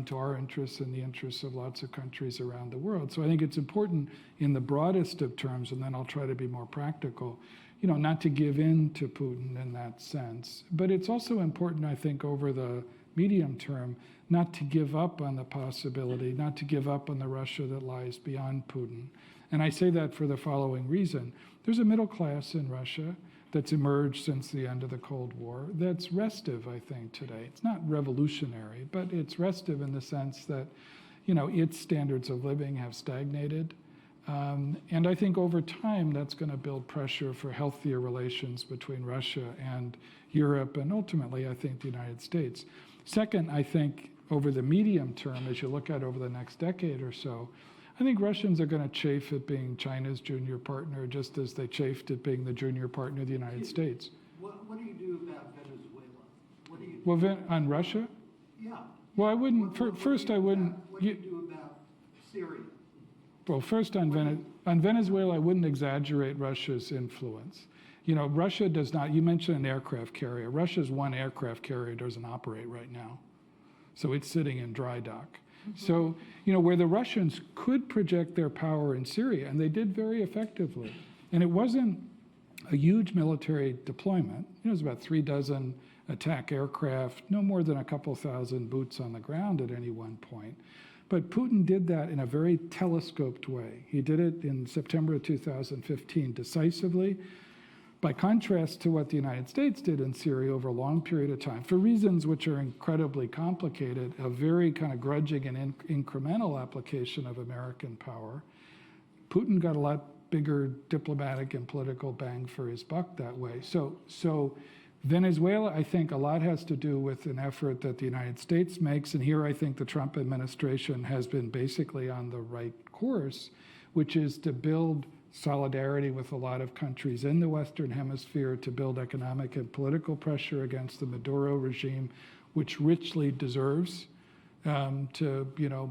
S2: to our interests and the interests of lots of countries around the world. So I think it's important in the broadest of terms, and then I'll try to be more practical, you know, not to give in to Putin in that sense. But it's also important, I think, over the medium term, not to give up on the possibility, not to give up on the Russia that lies beyond Putin. And I say that for the following reason. There's a middle class in Russia that's emerged since the end of the Cold War that's restive, I think, today. It's not revolutionary, but it's restive in the sense that, you know, its standards of living have stagnated. And I think over time, that's going to build pressure for healthier relations between Russia and Europe, and ultimately, I think, the United States. Second, I think over the medium term, as you look at over the next decade or so, I think Russians are going to chafe at being China's junior partner, just as they chafed at being the junior partner of the United States.
S9: What do you do about Venezuela? What do you do?
S2: On Russia?
S9: Yeah.
S2: Well, I wouldn't. First, I wouldn't.
S9: What do you do about Syria?
S2: Well, first on Venezuela, I wouldn't exaggerate Russia's influence. Russia does not, you mentioned an aircraft carrier. Russia's one aircraft carrier doesn't operate right now. So it's sitting in dry dock. So, where the Russians could project their power in Syria, and they did very effectively, and it wasn't a huge military deployment. It was about 36 attack aircraft, no more than a couple thousand boots on the ground at any one point. But Putin did that in a very telescoped way. He did it in September of 2015 decisively, by contrast to what the United States did in Syria over a long period of time, for reasons which are incredibly complicated, a very kind of grudging and incremental application of American power. Putin got a lot bigger diplomatic and political bang for his buck that way. So Venezuela, I think a lot has to do with an effort that the United States makes, and here I think the Trump administration has been basically on the right course, which is to build solidarity with a lot of countries in the Western Hemisphere to build economic and political pressure against the Maduro regime, which richly deserves to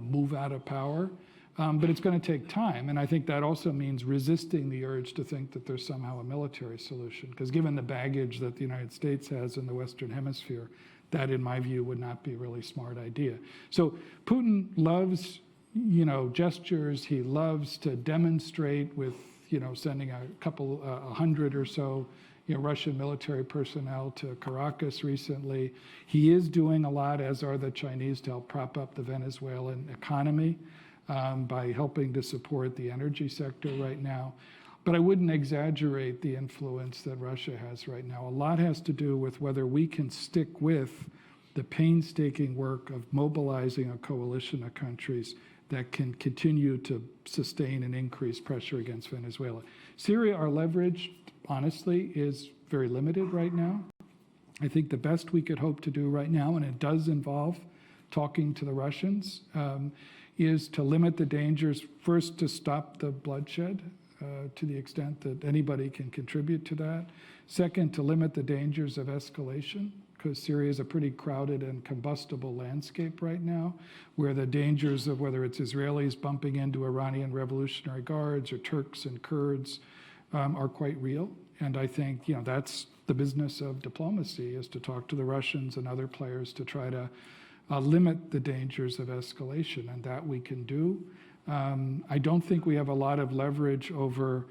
S2: move out of power. But it's going to take time, and I think that also means resisting the urge to think that there's somehow a military solution, because given the baggage that the United States has in the Western Hemisphere, that, in my view, would not be a really smart idea. So Putin loves, gestures. He loves to demonstrate with, sending a couple, 100 or so, Russian military personnel to Caracas recently. He is doing a lot, as are the Chinese, to help prop up the Venezuelan economy by helping to support the energy sector right now. But I wouldn't exaggerate the influence that Russia has right now. A lot has to do with whether we can stick with the painstaking work of mobilizing a coalition of countries that can continue to sustain and increase pressure against Venezuela. Syria, our leverage, honestly, is very limited right now. I think the best we could hope to do right now, and it does involve talking to the Russians, is to limit the dangers, first to stop the bloodshed to the extent that anybody can contribute to that. Second, to limit the dangers of escalation, because Syria is a pretty crowded and combustible landscape right now, where the dangers of whether it's Israelis bumping into Iranian Revolutionary Guards or Turks and Kurds are quite real. And I think that's the business of diplomacy, is to talk to the Russians and other players to try to limit the dangers of escalation, and that we can do. I don't think we have a lot of leverage over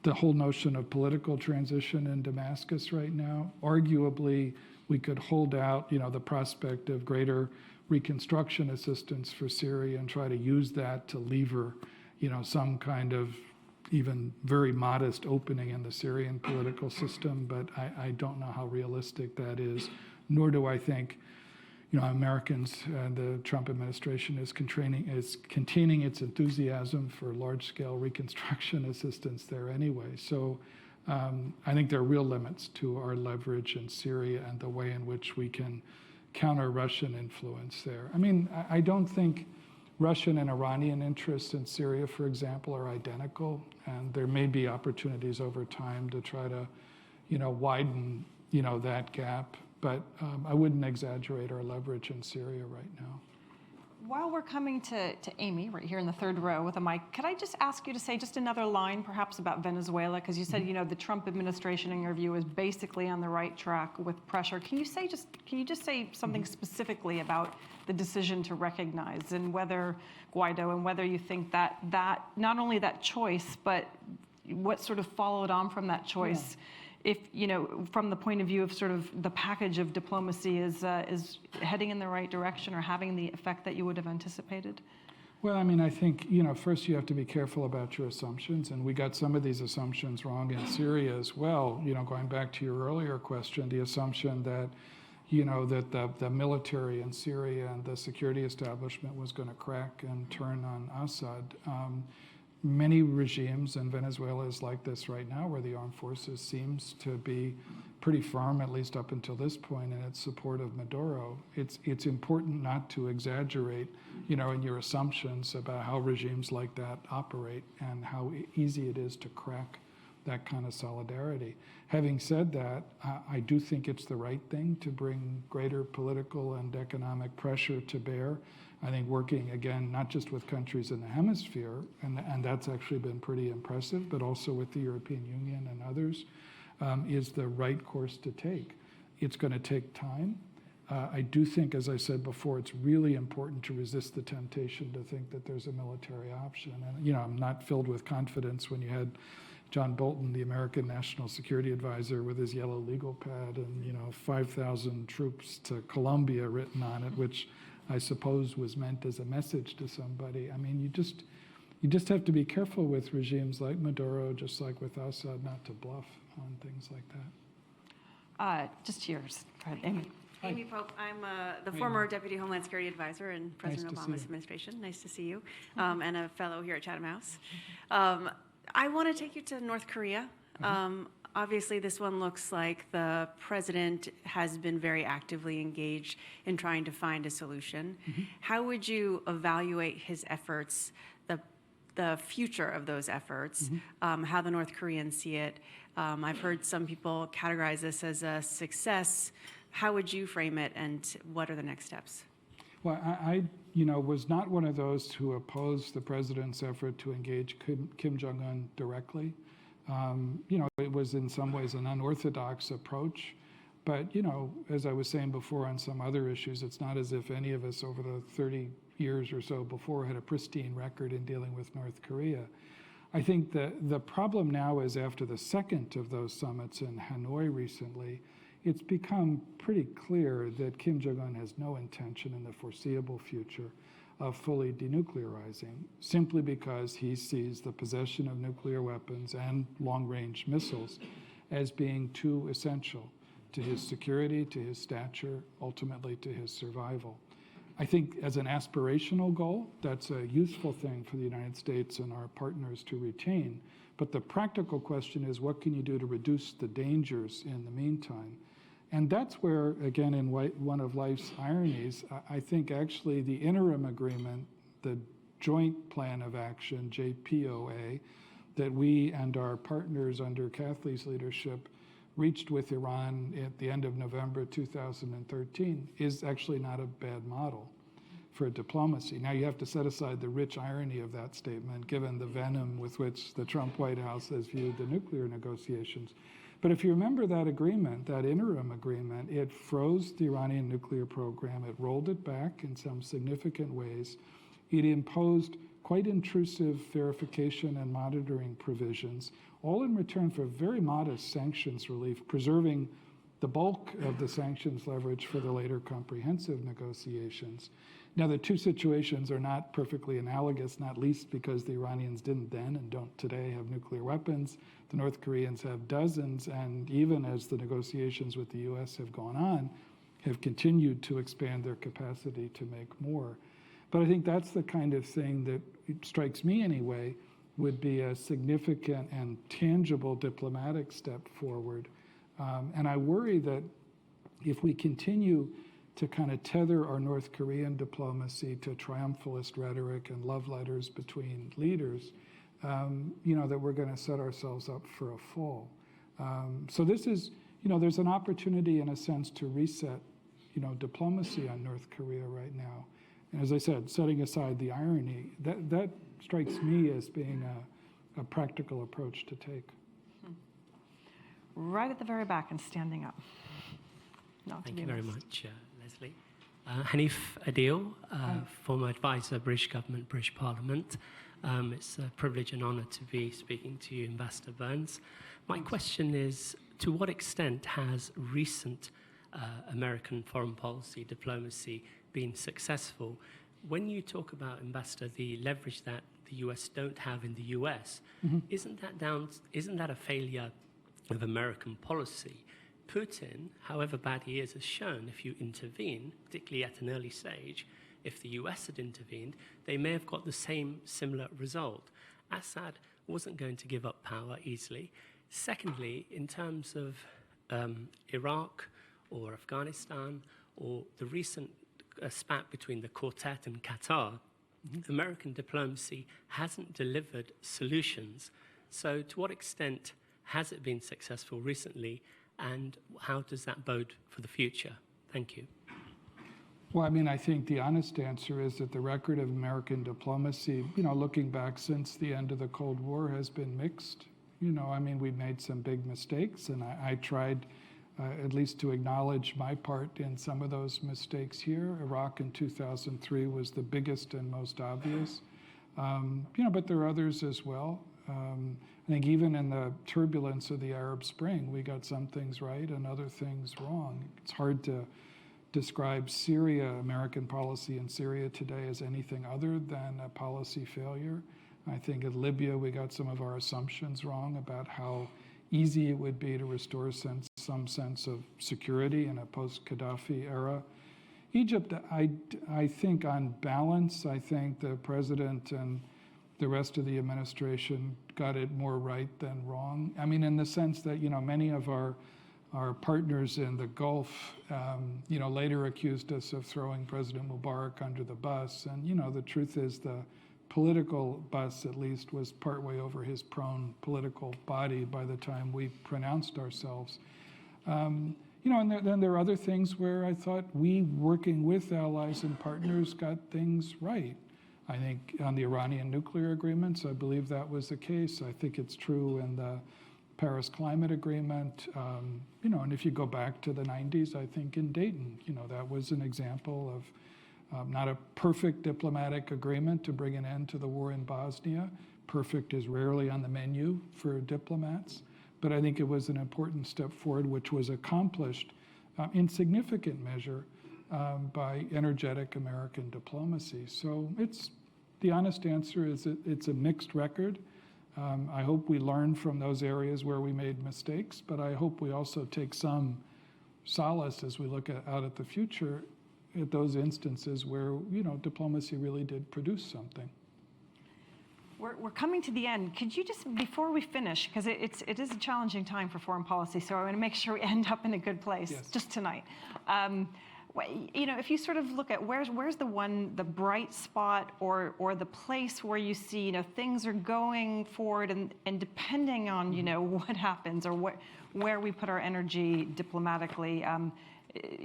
S2: the whole notion of political transition in Damascus right now. Arguably, we could hold out, the prospect of greater reconstruction assistance for Syria and try to use that to lever, some kind of even very modest opening in the Syrian political system. But I don't know how realistic that is, nor do I think Americans and the Trump administration is containing its enthusiasm for large-scale reconstruction assistance there anyway. So I think there are real limits to our leverage in Syria and the way in which we can counter Russian influence there. I mean, I don't think Russian and Iranian interests in Syria, for example, are identical, and there may be opportunities over time to try to, widen, that gap. But I wouldn't exaggerate our leverage in Syria right now.
S1: While we're coming to Amy, right here in the third row with a mic, could I just ask you to say just another line perhaps about Venezuela? Because you said, the Trump administration, in your view, is basically on the right track with pressure. Can you just say something specifically about the decision to recognize, and whether Guaido, and whether you think that not only that choice, but what sort of followed on from that choice, if, from the point of view of sort of the package of diplomacy is heading in the right direction or having the effect that you would have anticipated?
S2: Well, I mean, I think, first you have to be careful about your assumptions, and we got some of these assumptions wrong in Syria as well. Going back to your earlier question, the assumption that, that the military in Syria and the security establishment was going to crack and turn on Assad. Many regimes, and Venezuela is like this right now, where the armed forces seems to be pretty firm, at least up until this point, in its support of Maduro. It's important not to exaggerate, in your assumptions about how regimes like that operate and how easy it is to crack that kind of solidarity. Having said that, I do think it's the right thing to bring greater political and economic pressure to bear. I think working, again, not just with countries in the hemisphere, and that's actually been pretty impressive, but also with the European Union and others, is the right course to take. It's going to take time. I do think, as I said before, it's really important to resist the temptation to think that there's a military option. And, you know, I'm not filled with confidence when you had John Bolton, the American National Security Advisor, with his yellow legal pad and, you know, 5,000 troops to Colombia written on it, which I suppose was meant as a message to somebody. I mean, you just have to be careful with regimes like Maduro, just like with Assad, not to bluff on things like that.
S1: Just yours. Go ahead, Amy.
S10: Amy Pope. I'm the former Deputy Homeland Security Advisor in President
S2: Nice to see
S10: Obama's
S2: you.
S10: administration. Nice to see you. And a fellow here at Chatham House. I want to take you to North Korea. Obviously, this one looks like the president has been very actively engaged in trying to find a solution. How would you evaluate his efforts, the future of those efforts, how the North Koreans see it? I've heard some people categorize this as a success. How would you frame it, and what are the next steps?
S2: Well, I you know, was not one of those who opposed the president's effort to engage Kim Jong-un directly. You know, it was in some ways an unorthodox approach. But, you know, as I was saying before on some other issues, it's not as if any of us over the 30 years or so before had a pristine record in dealing with North Korea. I think the problem now is after the second of those summits in Hanoi recently, it's become pretty clear that Kim Jong-un has no intention in the foreseeable future of fully denuclearizing, simply because he sees the possession of nuclear weapons and long-range missiles as being too essential to his security, to his stature, ultimately to his survival. I think as an aspirational goal, that's a useful thing for the United States and our partners to retain. But the practical question is, what can you do to reduce the dangers in the meantime? And that's where, again, in one of life's ironies, I think actually the interim agreement, the joint plan of action, JPOA, that we and our partners under Kathleen's leadership reached with Iran at the end of November 2013 is actually not a bad model for diplomacy. Now, you have to set aside the rich irony of that statement, given the venom with which the Trump White House has viewed the nuclear negotiations. But if you remember that agreement, that interim agreement, it froze the Iranian nuclear program. It rolled it back in some significant ways. It imposed quite intrusive verification and monitoring provisions, all in return for very modest sanctions relief, preserving the bulk of the sanctions leverage for the later comprehensive negotiations. Now, the two situations are not perfectly analogous, not least because the Iranians didn't then and don't today have nuclear weapons. The North Koreans have dozens, and even as the negotiations with the US have gone on, have continued to expand their capacity to make more. But I think that's the kind of thing that, it strikes me anyway, would be a significant and tangible diplomatic step forward. And I worry that if we continue to kind of tether our North Korean diplomacy to triumphalist rhetoric and love letters between leaders, you know, that we're going to set ourselves up for a fall. So this is, you know, there's an opportunity in a sense to reset, you know, diplomacy on North Korea right now. And as I said, setting aside the irony, that strikes me as being a practical approach to take.
S1: Right at the very back and standing up. Not
S11: Thank
S1: to
S11: you
S1: be
S11: very
S1: missed.
S11: much, Leslie. Hanif Adil, former advisor, British government, British Parliament. It's a privilege and honour to be speaking to you, Ambassador Burns. My question is, to what extent has recent American foreign policy diplomacy been successful? When you talk about, Ambassador, the leverage that the US don't have in the US, isn't that a failure of American policy? Putin, however bad he is, has shown if you intervene, particularly at an early stage, if the US had intervened, they may have got the same similar result. Assad wasn't going to give up power easily. Secondly, in terms of Iraq or Afghanistan or the recent spat between the Quartet and Qatar, American diplomacy hasn't delivered solutions. So to what extent has it been successful recently, and how does that bode for the future? Thank you.
S2: Well, I mean, I think the honest answer is that the record of American diplomacy, you know, looking back since the end of the Cold War, has been mixed. We made some big mistakes, and I tried at least to acknowledge my part in some of those mistakes here. Iraq in 2003 was the biggest and most obvious. But there are others as well. I think even in the turbulence of the Arab Spring, we got some things right and other things wrong. It's hard to describe Syria, American policy in Syria today, as anything other than a policy failure. I think in Libya, we got some of our assumptions wrong about how easy it would be to restore some sense of security in a post-Gaddafi era. Egypt, I think on balance, I think the president and the rest of the administration got it more right than wrong. In the sense that, many of our partners in the Gulf, later accused us of throwing President Mubarak under the bus. And, the truth is the political bus, at least, was partway over his prone political body by the time we pronounced ourselves. And then there are other things where I thought we, working with allies and partners, got things right. I think on the Iranian nuclear agreements, I believe that was the case. I think it's true in the Paris Climate Agreement. And if you go back to the 90s, I think in Dayton, that was an example of not a perfect diplomatic agreement to bring an end to the war in Bosnia. Perfect is rarely on the menu for diplomats. But I think it was an important step forward, which was accomplished in significant measure by energetic American diplomacy. So the honest answer is it's a mixed record. I hope we learn from those areas where we made mistakes, but I hope we also take some solace as we look out at the future at those instances where, diplomacy really did produce something.
S1: We're coming to the end. Could you just, before we finish, because it is a challenging time for foreign policy, so I want to make sure we end up in a good place just tonight. If you sort of look at where's the bright spot or the place where you see, things are going forward and depending on, what happens or where we put our energy diplomatically,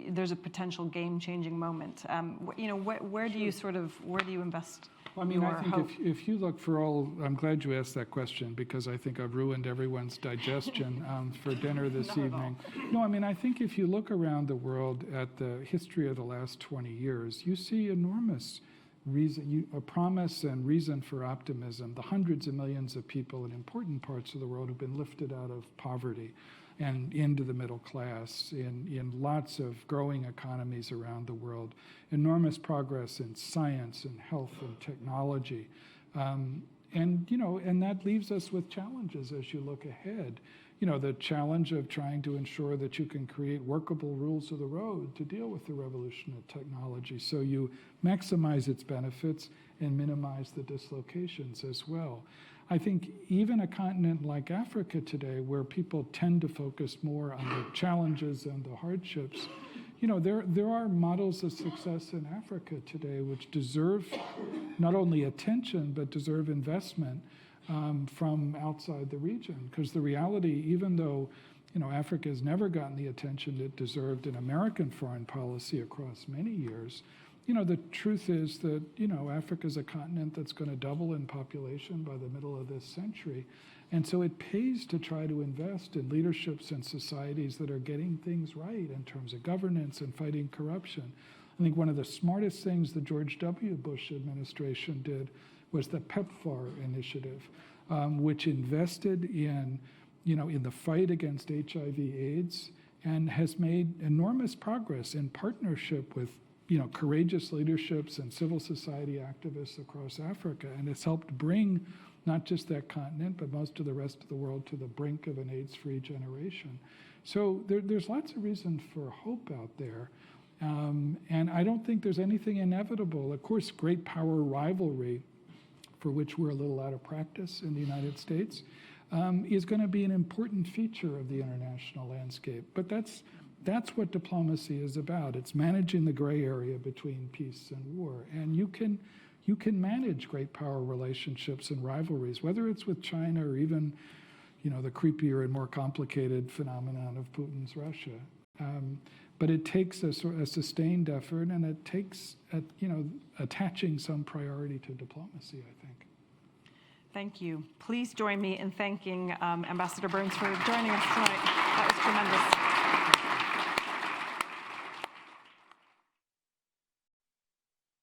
S1: there's a potential game-changing moment. Where do you invest?
S2: Well, I think if you look for I'm glad you asked that question because I think I've ruined everyone's digestion for dinner this evening. No, I think if you look around the world at the history of the last 20 years, you see enormous a promise and reason for optimism. The hundreds of millions of people in important parts of the world who've been lifted out of poverty and into the middle class in lots of growing economies around the world. Enormous progress in science and health and technology. And that leaves us with challenges as you look ahead. The challenge of trying to ensure that you can create workable rules of the road to deal with the revolution of technology so you maximize its benefits and minimize the dislocations as well. I think even a continent like Africa today, where people tend to focus more on the challenges and the hardships, there are models of success in Africa today which deserve not only attention, but deserve investment from outside the region. Because the reality, even though Africa has never gotten the attention it deserved in American foreign policy across many years, the truth is that, Africa is a continent that's going to double in population by the middle of this century. And so it pays to try to invest in leaderships and societies that are getting things right in terms of governance and fighting corruption. I think one of the smartest things the George W. Bush administration did was the PEPFAR initiative, which invested in the fight against HIV/AIDS and has made enormous progress in partnership with courageous leaderships and civil society activists across Africa. And it's helped bring not just that continent, but most of the rest of the world to the brink of an AIDS-free generation. So there's lots of reason for hope out there. And I don't think there's anything inevitable. Of course, great power rivalry, for which we're a little out of practice in the United States, is going to be an important feature of the international landscape. But that's what diplomacy is about. It's managing the gray area between peace and war. And you can manage great power relationships and rivalries, whether it's with China or even, the creepier and more complicated phenomenon of Putin's Russia. But it takes a sustained effort, and it takes, attaching some priority to diplomacy, I think.
S1: Thank you. Please join me in thanking Ambassador Burns for joining us tonight. That was tremendous.